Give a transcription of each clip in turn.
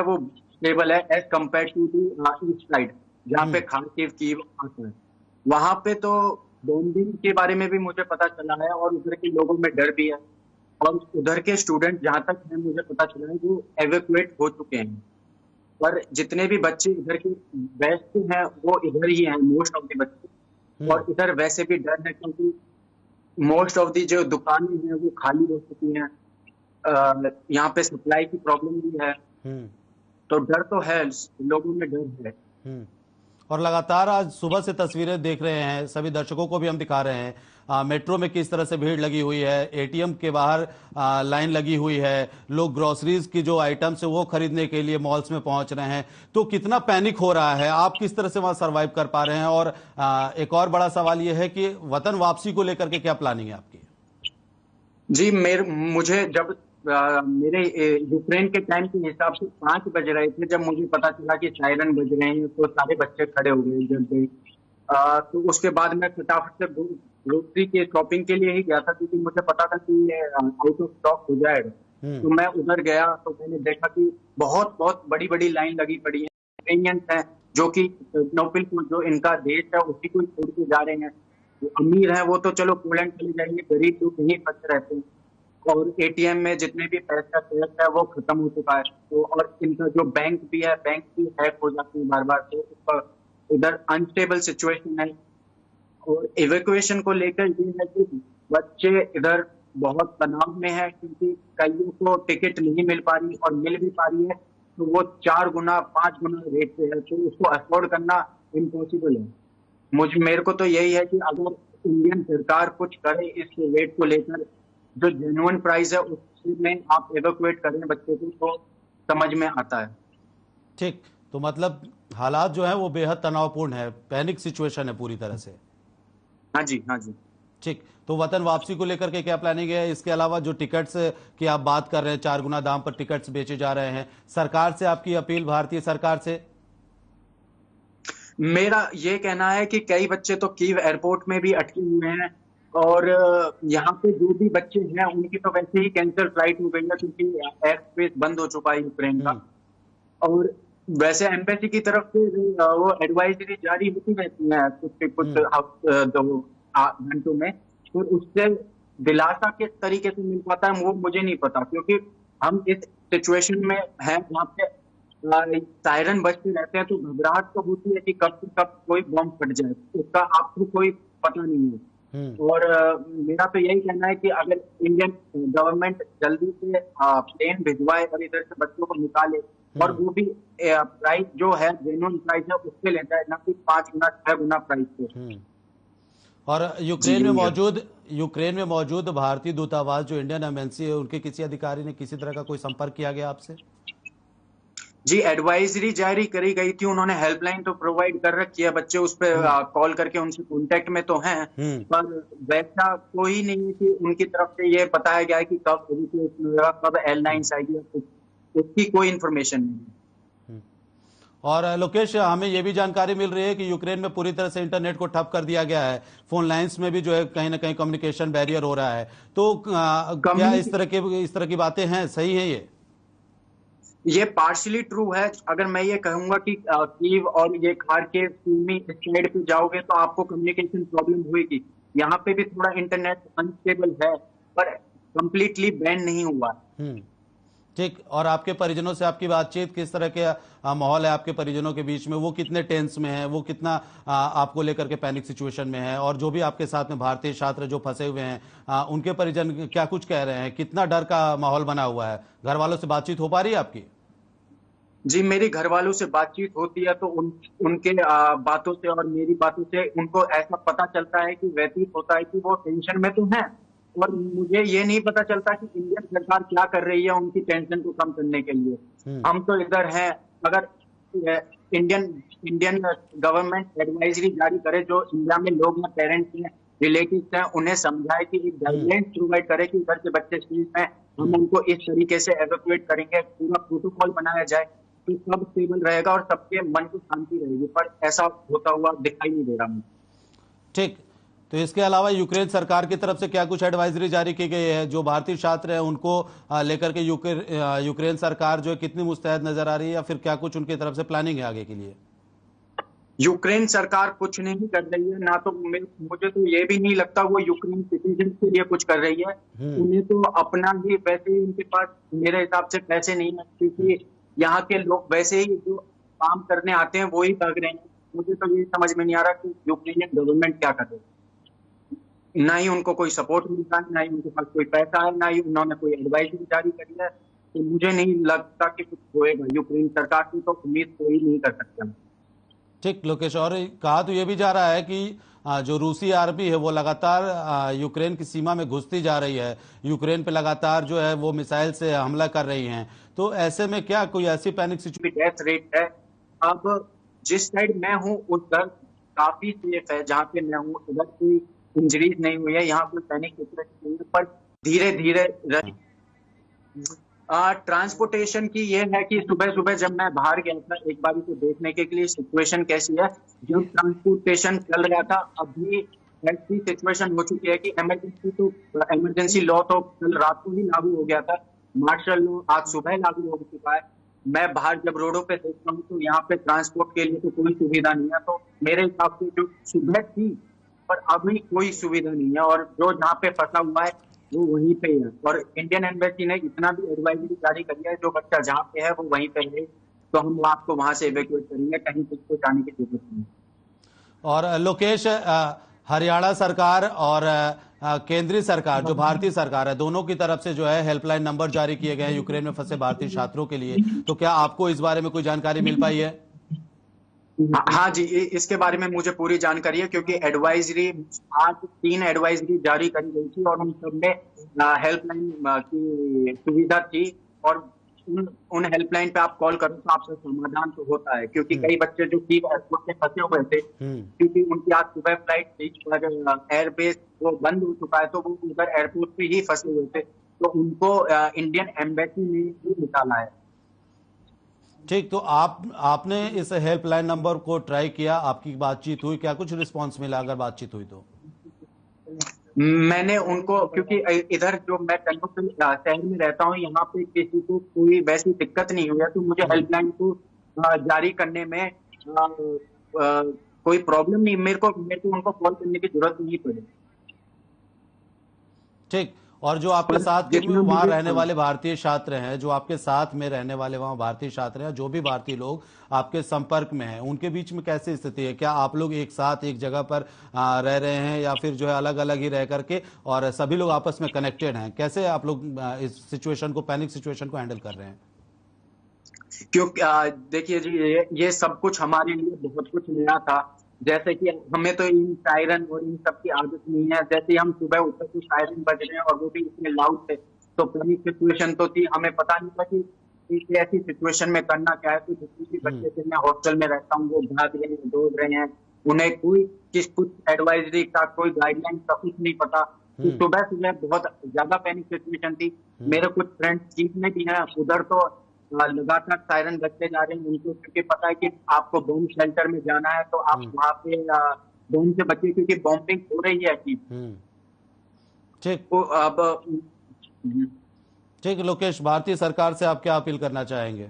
वो स्टेबल है as compare to the east side, जहाँ पे हम्म। खार्किव कीव आता है। वहां पे तो बॉम्बिंग के बारे में भी मुझे पता चला है और उधर के लोगों में डर भी है। और उधर के स्टूडेंट जहां तक है मुझे पता चला है वो एवेक्यूएट हो चुके हैं। पर जितने भी बच्चे इधर के वेस्ट हैं वो इधर ही हैं, मोस्ट ऑफ द बच्चे। हम्म। और इधर वैसे भी डर है क्योंकि मोस्ट ऑफ दी जो दुकानें हैं वो खाली हो चुकी हैं। यहाँ पे सप्लाई की प्रॉब्लम भी है। हम्म। तो डर तो है, लोगों में डर है। हम्म। और लगातार आज सुबह से तस्वीरें देख रहे हैं, सभी दर्शकों को भी हम दिखा रहे हैं, मेट्रो में किस तरह से भीड़ लगी हुई है, एटीएम के बाहर लाइन लगी हुई है, लोग ग्रोसरीज की जो आइटम्स है वो खरीदने के लिए मॉल्स में पहुंच रहे हैं। तो कितना पैनिक हो रहा है, आप किस तरह से वहां सरवाइव कर पा रहे हैं? और एक और बड़ा सवाल यह है कि वतन वापसी को लेकर के क्या प्लानिंग है आपकी? जी, मुझे जब मेरे यूक्रेन के टाइम के हिसाब से 5 बज रहे थे, जब मुझे पता चला कि सायरन बज रहे हैं तो सारे बच्चे खड़े हो गए जल्दी। तो उसके बाद मैं फटाफट से ग्रोसरी के शॉपिंग के लिए ही गया था क्योंकि मुझे पता था कि ये आउट ऑफ स्टॉक हो जाएगा। हम्म। तो मैं उधर गया तो मैंने देखा कि बहुत बहुत बड़ी बड़ी लाइन लगी पड़ी है। यूक्रेनियंस हैं जो कि नोपिल को जो इनका देश है उसी को छोड़ के जा रहे हैं। जो अमीर है वो तो चलो पोलैंड चले जाएंगे, गरीब लोग यहीं फंसे रहते हैं। और एटीएम में जितने भी पैसा कैश है वो खत्म हो चुका है। तो और इनका जो बैंक भी है, बैंक भी हैक हो जाती है बार बार। तो इधर अनस्टेबल सिचुएशन है। और इवैक्यूएशन को लेकर ये है कि बच्चे इधर बहुत तनाव में है क्योंकि कईयों को टिकट नहीं मिल पा रही और मिल भी पा रही है तो वो 4 गुना 5 गुना रेट पे है, तो उसको अफोर्ड करना इम्पॉसिबल है। मेरे को तो यही है कि अगर इंडियन सरकार कुछ करे इस रेट को लेकर, जो जेन्युइन प्राइस है उसमें आप एवैक्यूएट करें बच्चे को, तो समझ में आता है। ठीक। तो मतलब हालात जो है वो बेहद तनावपूर्ण है, पैनिक सिचुएशन है पूरी तरह से। हाँ जी, हाँ जी। ठीक। तो वतन वापसी को लेकर के क्या प्लानिंग है? इसके अलावा जो टिकट्स की आप बात कर रहे हैं, 4 गुना दाम पर टिकट्स बेचे जा रहे हैं, सरकार से आपकी अपील, भारतीय सरकार से? मेरा ये कहना है कि कई बच्चे तो कीव एयरपोर्ट में भी अटके हुए हैं। और यहाँ पे जो भी बच्चे हैं उनकी तो वैसे ही कैंसिल फ्लाइट हो गई है क्योंकि एयर स्पेस बंद हो चुका है यूक्रेन का। हम्म। और वैसे एम्बेसी की तरफ से वो एडवाइजरी जारी होती रहती है कुछ कुछ हम्म। दो घंटों में। तो उससे दिलासा किस तरीके से मिल पाता है वो मुझे नहीं पता क्योंकि हम इस सिचुएशन में हैं जहाँ पे सायरन बजते रहते हैं तो घबराहट तो होती है कि कब से कब कोई बॉम्ब फट जाए, उसका आपको कोई पता नहीं है। हम्म। और मेरा तो यही कहना है कि अगर इंडियन गवर्नमेंट जल्दी से प्लेन भिजवाए और इधर से बच्चों को निकाले और वो भी प्राइस जो है जेन्युइन प्राइस है उससे लेता है, ना कि 5 गुना 6 गुना प्राइस पे। हम्म। और जी यही है। यूक्रेन में मौजूद भारतीय दूतावास जो इंडियन एम्बेसी है, उनके किसी अधिकारी ने किसी तरह का कोई संपर्क किया गया आपसे? जी, एडवाइजरी जारी करी गई थी, उन्होंने हेल्पलाइन तो प्रोवाइड कर रखी है, बच्चे उस पर हम्म। कॉल करके उनसे कांटेक्ट में तो हैं। हम्म। पर वैसा कोई नहीं है कि उनकी तरफ से ये बताया गया है कि कब एविक्यूएशन होगा, कब एयरलाइंस आएगी, उसकी कोई इन्फॉर्मेशन नहीं है। हम्म। और लोकेश, हमें यह भी जानकारी मिल रही है कि यूक्रेन में पूरी तरह से इंटरनेट को ठप कर दिया गया है, फोन लाइंस में भी जो है कहीं ना कहीं कम्युनिकेशन बैरियर हो रहा है। तो क्या इस तरह की बातें हैं, सही है ये पार्शली ट्रू है। अगर मैं ये कहूंगा कि कीव और ये खार्किव सूमी इस साइड पे जाओगे तो आपको कम्युनिकेशन प्रॉब्लम होगी। यहाँ पे भी थोड़ा इंटरनेट अनस्टेबल है पर कंप्लीटली बैन नहीं हुआ। हम्म। ठीक। और आपके परिजनों से आपकी बातचीत, किस तरह के माहौल है आपके परिजनों के बीच में? वो कितने टेंस में है, वो कितना आपको लेकर के पैनिक सिचुएशन में है? और जो भी आपके साथ में भारतीय छात्र जो फंसे हुए हैं, उनके परिजन क्या कुछ कह रहे हैं? कितना डर का माहौल बना हुआ है? घर वालों से बातचीत हो पा रही है आपकी? जी, मेरी घर वालों से बातचीत होती है तो उनके बातों से और मेरी बातों से उनको ऐसा पता चलता है कि व्यतीत होता है कि वो टेंशन में तो है। और मुझे ये नहीं पता चलता कि इंडियन सरकार क्या कर रही है उनकी टेंशन को कम करने के लिए। हम्म। हम तो इधर हैं। अगर इंडियन इंडियन गवर्नमेंट एडवाइजरी जारी करे, जो इंडिया में लोग हैं, पेरेंट्स हैं, रिलेटिव्स हैं, उन्हें समझाए कि एक गाइडलाइंस प्रोवाइड करे कि इधर के बच्चे सेफ हैं, हम उनको इस तरीके से एवैक्यूएट करेंगे, पूरा प्रोटोकॉल बनाया जाए तो सब स्टेबल रहेगा और सबके मन को शांति रहेगी। पर ऐसा होता हुआ दिखाई नहीं दे रहा मुझे। ठीक। तो इसके अलावा यूक्रेन सरकार की तरफ से क्या कुछ एडवाइजरी जारी की गई है? जो भारतीय छात्र हैं उनको लेकर के यूक्रेन सरकार जो है कितनी मुस्तैद नजर आ रही है, या फिर क्या कुछ उनकी तरफ से प्लानिंग है आगे के लिए? यूक्रेन सरकार कुछ नहीं कर रही है ना, तो मुझे तो ये भी नहीं लगता वो यूक्रेन सिटीजन के लिए कुछ कर रही है। उन्हें तो अपना ही, वैसे ही उनके पास मेरे हिसाब से पैसे नहीं है, क्योंकि यहाँ के लोग वैसे ही जो काम करने आते हैं वो ही भाग रहे हैं। मुझे तो ये समझ में नहीं आ रहा कि यूक्रेनियन गवर्नमेंट क्या कर रही है। ना ही उनको कोई सपोर्ट मिलता है, ना ही उनके पास कोई पैसा है, ना ही उन्होंने कोई एडवाइजरी जारी करी है। तो मुझे नहीं लगता कि कुछ होएगा। यूक्रेन सरकार की तो उम्मीद कोई नहीं कर सकता। ठीक लोकेश, और कहा तो ये भी जा रहा है कि जो रूसी आर्मी है वो लगातार यूक्रेन की सीमा में घुसती जा रही है, यूक्रेन पे लगातार जो है वो मिसाइल से हमला कर रही हैं। तो ऐसे में क्या कोई ऐसी पैनिक सिचुएशन? डेथ रेट है। अब जिस साइड मैं हूँ उधर काफी सेफ है, जहाँ पे मैं हूँ उधर कोई इंजरीज नहीं हुई है, यहाँ कोई पैनिक सिचुएशन नहीं है। पर धीरे धीरे ट्रांसपोर्टेशन की ये है कि सुबह सुबह जब मैं बाहर गया था एक बार को देखने के लिए सिचुएशन कैसी है, जब ट्रांसपोर्टेशन चल रहा था, अभी ऐसी सिचुएशन हो चुकी है कि इमरजेंसी लॉ तो कल रात को ही लागू हो गया था, मार्शल लॉ आज सुबह लागू हो चुका है। मैं बाहर जब रोडों पे देखता हूँ तो यहाँ पे ट्रांसपोर्ट के लिए तो कोई सुविधा नहीं है। तो मेरे हिसाब से जो सुबह थी पर अभी कोई सुविधा नहीं है, और जो जहाँ पे फंसा हुआ है वो वहीं पे है। और इंडियन एम्बेसी ने इतना भी एडवाइजरी जारी करी है, जो बच्चा जहाँ पे है वो वहीं पे रहे, तो हम आपको वहां से इवैक्यूएट करेंगे, कहीं कुछ जाने की जरूरत नहीं। और लोकेश, हरियाणा सरकार और केंद्रीय सरकार जो भारतीय सरकार है, दोनों की तरफ से जो है हेल्पलाइन नंबर जारी किए गए हैं यूक्रेन में फंसे भारतीय छात्रों के लिए। तो क्या आपको इस बारे में कोई जानकारी मिल पाई है? हाँ जी, इसके बारे में मुझे पूरी जानकारी है, क्योंकि एडवाइजरी आज 3 एडवाइजरी जारी करी गई थी और उन सब में हेल्पलाइन की सुविधा थी। और उन हेल्पलाइन पे आप कॉल करो तो आपका समाधान तो होता है, क्योंकि कई बच्चे जो की एयरपोर्ट पे फंसे हुए थे, क्योंकि उनकी आज सुबह फ्लाइट थी और एयरबेस वो बंद हो चुका है, तो वो उधर एयरपोर्ट पे ही फंसे हुए थे, तो उनको इंडियन एम्बेसी ने ही निकाला है। ठीक, तो आपने इस हेल्पलाइन नंबर को ट्राई किया, आपकी बातचीत हुई, क्या कुछ रिस्पांस मिला अगर बातचीत हुई तो? मैंने उनको, क्योंकि इधर जो मैं कन्नौज शहर में रहता हूँ, यहाँ पे किसी को कोई वैसी दिक्कत नहीं हुई है, तो मुझे हेल्पलाइन को जारी करने में कोई प्रॉब्लम नहीं। मेरे को उनको कॉल करने की जरूरत नहीं पड़ी। ठीक, और जो आपके साथ वहां रहने वाले भारतीय छात्र हैं, जो आपके साथ में रहने वाले वहां भारतीय छात्र हैं, जो भी भारतीय लोग आपके संपर्क में हैं, उनके बीच में कैसी स्थिति है? क्या आप लोग एक साथ एक जगह पर रह रहे हैं, या फिर जो है अलग अलग ही रह करके, और सभी लोग आपस में कनेक्टेड हैं? कैसे आप लोग इस सिचुएशन को, पैनिक सिचुएशन को हैंडल कर रहे हैं? क्योंकि देखिए जी, ये सब कुछ हमारे लिए बहुत कुछ नया था। जैसे कि हमें तो इन सायरन और इन सब की आदत नहीं है। जैसे हम सुबह उठते तो सायरन बज रहे हैं और वो भी इतने लाउड थे, तो पैनिक सिचुएशन तो थी। हमें पता नहीं था कि ऐसी सिचुएशन में करना क्या है। तो जितने भी बच्चे थे, मैं हॉस्टल में रहता हूँ, वो भाग रहे हैं, दौड़ रहे हैं, उन्हें कोई कुछ एडवाइजरी का, कोई गाइडलाइन का कुछ नहीं पता। तो सुबह सुबह बहुत ज्यादा पैनिक सिचुएशन थी। मेरे कुछ फ्रेंड्स जीप में भी हैं, उधर तो लगातार सायरन बजते जा रहे हैं। उनको क्योंकि पता है कि आपको बॉम्ब शेल्टर में जाना है, तो आप वहां पे बॉम्ब से बचिए, क्योंकि बॉम्बिंग हो रही है कि ठीक। तो अब ठीक लोकेश, भारतीय सरकार से आप क्या अपील करना चाहेंगे?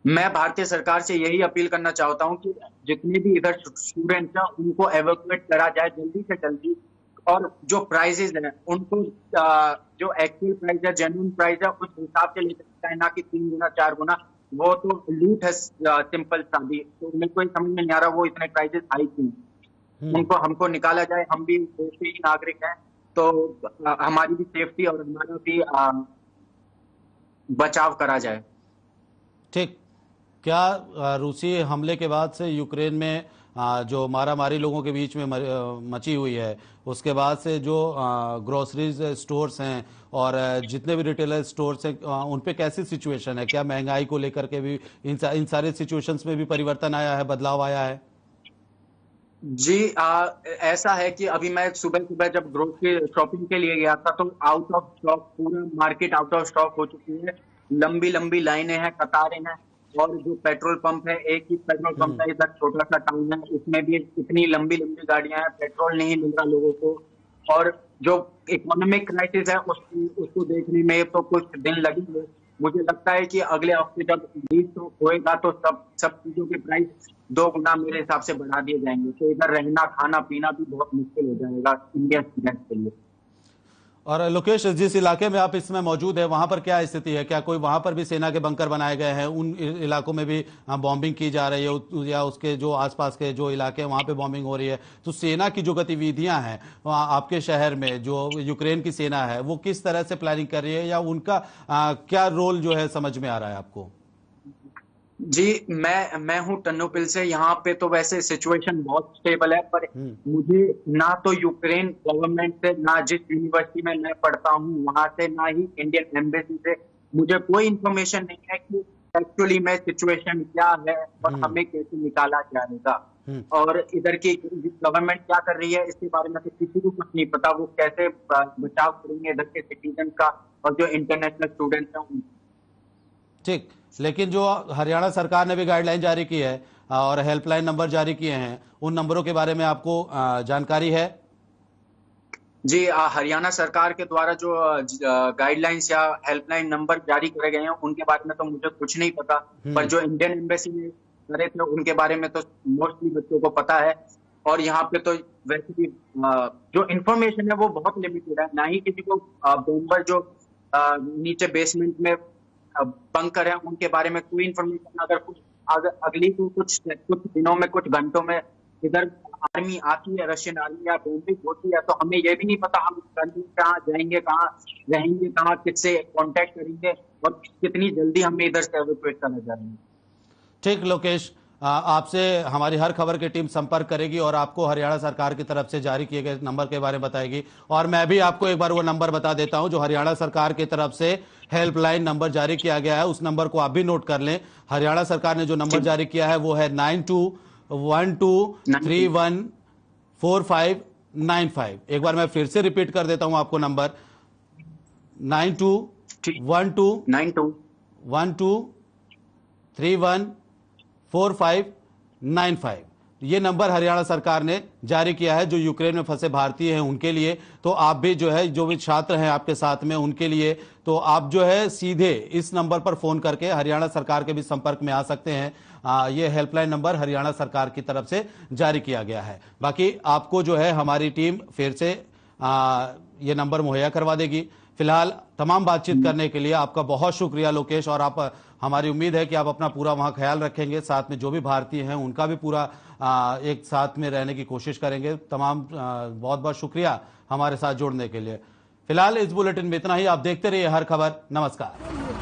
मैं भारतीय सरकार से यही अपील करना चाहता हूं कि जितने भी इधर स्टूडेंट्स हैं उनको एवैक्यूएट करा जाए जल्दी से जल्दी, और जो प्राइजेस हैं उनको जो एक्चुअल प्राइस है, जेन्युइन प्राइस है, उस हिसाब से ले सकता है, ना कि 3 गुना 4 गुना। वो तो लूट है सिंपल सा भी। तो मेरे को समझ में नहीं आ रहा वो इतने प्राइजेस हाई क्यों। हमको निकाला जाए, हम भी देश के ही नागरिक हैं, तो हमारी भी सेफ्टी और हमारा भी बचाव करा जाए। ठीक, क्या रूसी हमले के बाद से यूक्रेन में जो मारामारी लोगों के बीच में मची हुई है, उसके बाद से जो ग्रोसरीज स्टोर्स हैं और जितने भी रिटेलर स्टोर्स हैं, उन पे कैसी सिचुएशन है? क्या महंगाई को लेकर के भी इन सारे सिचुएशंस में भी परिवर्तन आया है, बदलाव आया है? जी, ऐसा है कि अभी मैं सुबह सुबह जब ग्रोसरी शॉपिंग के लिए गया था, तो आउट ऑफ स्टॉक, पूरा मार्केट आउट ऑफ स्टॉक हो चुकी है। लंबी लंबी लाइनें हैं, कतारें हैं। और जो पेट्रोल पंप है, एक ही पेट्रोल पंप है, इधर छोटा सा टाउन है, इसमें भी इतनी लंबी लंबी गाड़ियां हैं, पेट्रोल नहीं मिल रहा लोगों को। और जो इकोनॉमिक क्राइसिस है उसको देखने में तो कुछ दिन लगेंगे। मुझे लगता है कि अगले हफ्ते जब लीड तो होएगा तो सब चीजों के प्राइस 2 गुना मेरे हिसाब से बढ़ा दिए जाएंगे। तो इधर रहना खाना पीना भी बहुत मुश्किल हो जाएगा इंडियन स्टूडेंट्स के लिए। और लोकेश, जिस इलाके में आप इसमें मौजूद है वहां पर क्या स्थिति है? क्या कोई वहां पर भी सेना के बंकर बनाए गए हैं? उन इलाकों में भी बॉम्बिंग की जा रही है या उसके जो आसपास के जो इलाके हैं वहां पे बॉम्बिंग हो रही है? तो सेना की जो गतिविधियां हैं आपके शहर में, जो यूक्रेन की सेना है, वो किस तरह से प्लानिंग कर रही है या उनका क्या रोल जो है समझ में आ रहा है आपको? जी, मैं हूँ टर्नोपिल से। यहाँ पे तो वैसे सिचुएशन बहुत स्टेबल है, पर मुझे ना तो यूक्रेन गवर्नमेंट से, ना जिस यूनिवर्सिटी में मैं पढ़ता हूँ वहां से, ना ही इंडियन एम्बेसी से मुझे कोई इंफॉर्मेशन नहीं है कि एक्चुअली में सिचुएशन क्या है और हमें कैसे निकाला जाएगा। और इधर की गवर्नमेंट क्या कर रही है इसके बारे में तो किसी को कुछ नहीं पता। वो कैसे बचाव करेंगे इधर के सिटीजन का और जो इंटरनेशनल स्टूडेंट्स हैं। ठीक, लेकिन जो हरियाणा सरकार ने भी गाइडलाइन जारी की है और हेल्पलाइन नंबर जारी किए हैं, उन नंबरों के बारे में आपको जानकारी है? जी, हरियाणा सरकार के द्वारा जो गाइडलाइंस या हेल्पलाइन नंबर जारी करे गए हैं उनके बारे में तो मुझे कुछ नहीं पता। पर जो इंडियन एम्बेसी ने करे थे उनके बारे में तो मोस्टली बच्चों को पता है। और यहाँ पे तो वैसे भी जो इंफॉर्मेशन है वो बहुत लिमिटेड है। ना ही किसी को बॉम्बर जो नीचे बेसमेंट में बंकर है उनके बारे में कोई इंफॉर्मेशन। अगर अगली कुछ दिनों में, कुछ घंटों में इधर आर्मी आती है, रशियन आर्मी या बॉम्बिंग होती है, तो हमें ये भी नहीं पता हम कहाँ जाएंगे, कहाँ रहेंगे, कहाँ किससे कांटेक्ट करेंगे और कितनी जल्दी हमें इधर से एवैक्यूएट करना जाएंगे। ठीक लोकेश, आपसे हमारी हर खबर की टीम संपर्क करेगी और आपको हरियाणा सरकार की तरफ से जारी किए गए नंबर के बारे में बताएगी। और मैं भी आपको एक बार वो नंबर बता देता हूं जो हरियाणा सरकार की तरफ से हेल्पलाइन नंबर जारी किया गया है। उस नंबर को आप भी नोट कर लें। हरियाणा सरकार ने जो नंबर जारी किया है वो है 9212314595। एक बार मैं फिर से रिपीट कर देता हूं आपको नंबर 9212314595। ये नंबर हरियाणा सरकार ने जारी किया है जो यूक्रेन में फंसे भारतीय हैं उनके लिए। तो आप भी जो है, जो भी छात्र हैं आपके साथ में, उनके लिए तो आप जो है सीधे इस नंबर पर फोन करके हरियाणा सरकार के भी संपर्क में आ सकते हैं। ये हेल्पलाइन नंबर हरियाणा सरकार की तरफ से जारी किया गया है। बाकी आपको जो है हमारी टीम फिर से ये नंबर मुहैया करवा देगी। फिलहाल तमाम बातचीत करने के लिए आपका बहुत शुक्रिया लोकेश। और आप, हमारी उम्मीद है कि आप अपना पूरा वहां ख्याल रखेंगे, साथ में जो भी भारतीय हैं उनका भी पूरा एक साथ में रहने की कोशिश करेंगे। तमाम बहुत बहुत शुक्रिया हमारे साथ जुड़ने के लिए। फिलहाल इस बुलेटिन में इतना ही। आप देखते रहिए हर खबर। नमस्कार।